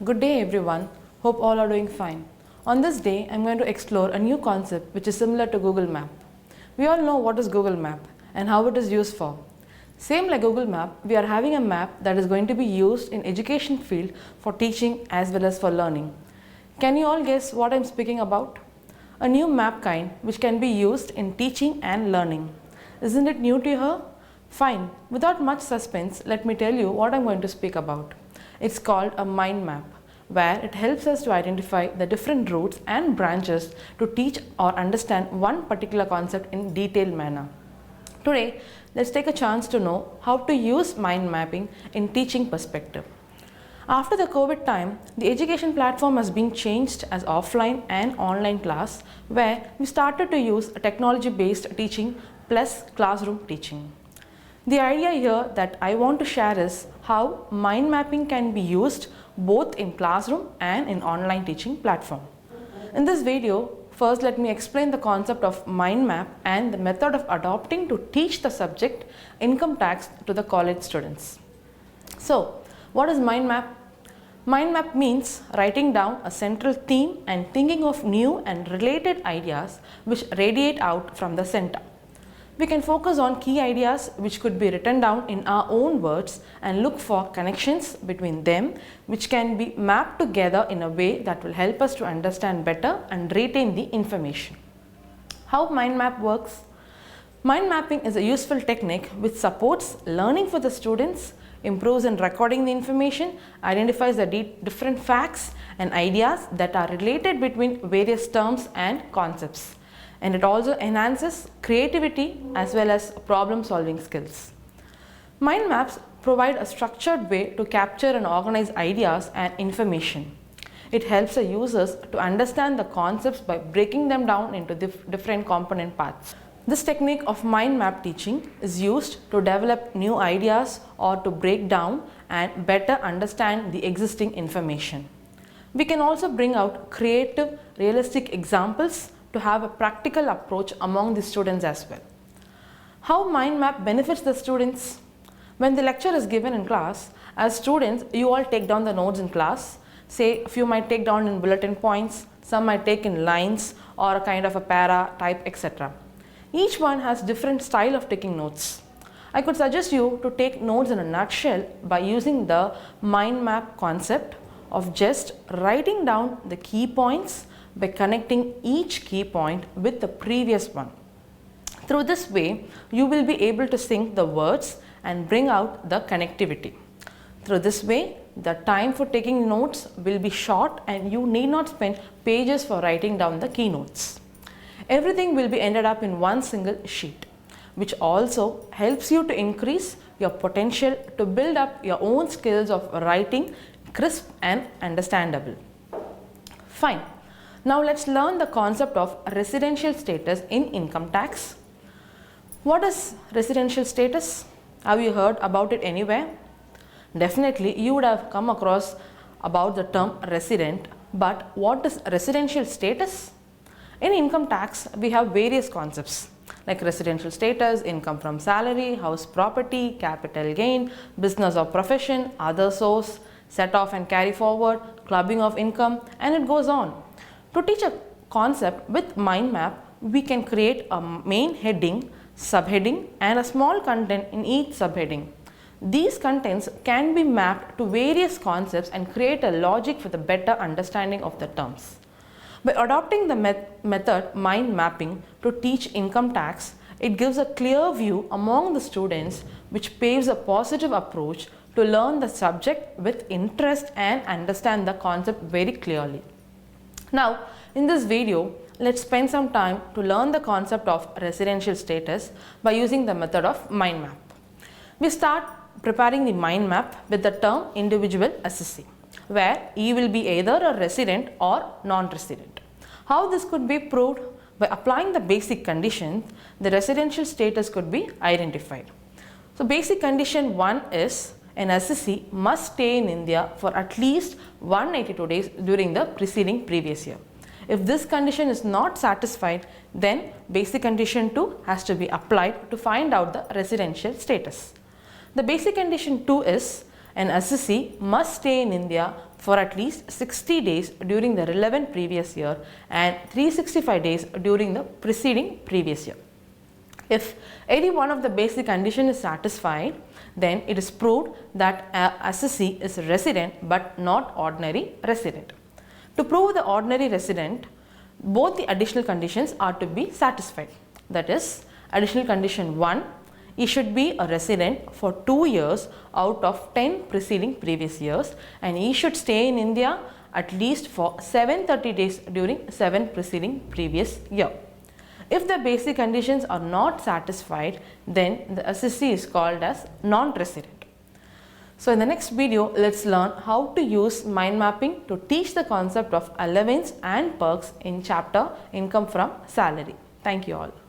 Good day everyone, hope all are doing fine. On this day, I am going to explore a new concept which is similar to Google Map. We all know what is Google Map and how it is used for. Same like Google Map, we are having a map that is going to be used in education field for teaching as well as for learning. Can you all guess what I am speaking about? A new map kind which can be used in teaching and learning. Isn't it new to you? Fine, without much suspense, let me tell you what I am going to speak about. It's called a mind map, where it helps us to identify the different routes and branches to teach or understand one particular concept in detailed manner. Today, let's take a chance to know how to use mind mapping in teaching perspective. After the COVID time, the education platform has been changed as offline and online class, where we started to use technology-based teaching plus classroom teaching. The idea here that I want to share is how mind mapping can be used both in classroom and in online teaching platform. In this video, first let me explain the concept of mind map and the method of adopting to teach the subject income tax to the college students. So, what is mind map? Mind map means writing down a central theme and thinking of new and related ideas which radiate out from the center. We can focus on key ideas which could be written down in our own words and look for connections between them which can be mapped together in a way that will help us to understand better and retain the information. How mind map works? Mind mapping is a useful technique which supports learning for the students, improves in recording the information, identifies the different facts and ideas that are related between various terms and concepts. And it also enhances creativity as well as problem solving skills. Mind maps provide a structured way to capture and organize ideas and information. It helps the users to understand the concepts by breaking them down into different component parts. This technique of mind map teaching is used to develop new ideas or to break down and better understand the existing information. We can also bring out creative, realistic examples to have a practical approach among the students as well. How mind map benefits the students? When the lecture is given in class, as students, you all take down the notes in class. Say, a few might take down in bulletin points, some might take in lines or a kind of a para type, etc. Each one has different style of taking notes. I could suggest you to take notes in a nutshell by using the mind map concept of just writing down the key points by connecting each key point with the previous one. Through this way, you will be able to sync the words and bring out the connectivity. Through this way, the time for taking notes will be short and you need not spend pages for writing down the keynotes. Everything will be ended up in one single sheet, which also helps you to increase your potential to build up your own skills of writing crisp and understandable. Fine. Now let's learn the concept of residential status in income tax. What is residential status? Have you heard about it anywhere? Definitely you would have come across about the term resident, but what is residential status? In income tax, we have various concepts like residential status, income from salary, house property, capital gain, business or profession, other source, set off and carry forward, clubbing of income, and it goes on. To teach a concept with mind map, we can create a main heading, subheading and a small content in each subheading. These contents can be mapped to various concepts and create a logic for the better understanding of the terms. By adopting the method mind mapping to teach income tax, it gives a clear view among the students which paves a positive approach to learn the subject with interest and understand the concept very clearly. Now, in this video, let's spend some time to learn the concept of residential status by using the method of mind map. We start preparing the mind map with the term individual assessee, where he will be either a resident or non-resident. How this could be proved? By applying the basic conditions, the residential status could be identified. So, basic condition 1 is an assessee must stay in India for at least 182 days during the preceding previous year. If this condition is not satisfied, then basic condition 2 has to be applied to find out the residential status. The basic condition 2 is an assessee must stay in India for at least 60 days during the relevant previous year and 365 days during the preceding previous year. If any one of the basic conditions is satisfied, then it is proved that an assessee is a resident but not ordinary resident. To prove the ordinary resident, both the additional conditions are to be satisfied. That is, additional condition 1, he should be a resident for 2 years out of 10 preceding previous years, and he should stay in India at least for 730 days during 7 preceding previous year. If the basic conditions are not satisfied, then the assessee is called as non-resident. So in the next video, let's learn how to use mind mapping to teach the concept of allowance and perks in chapter Income from Salary. Thank you all.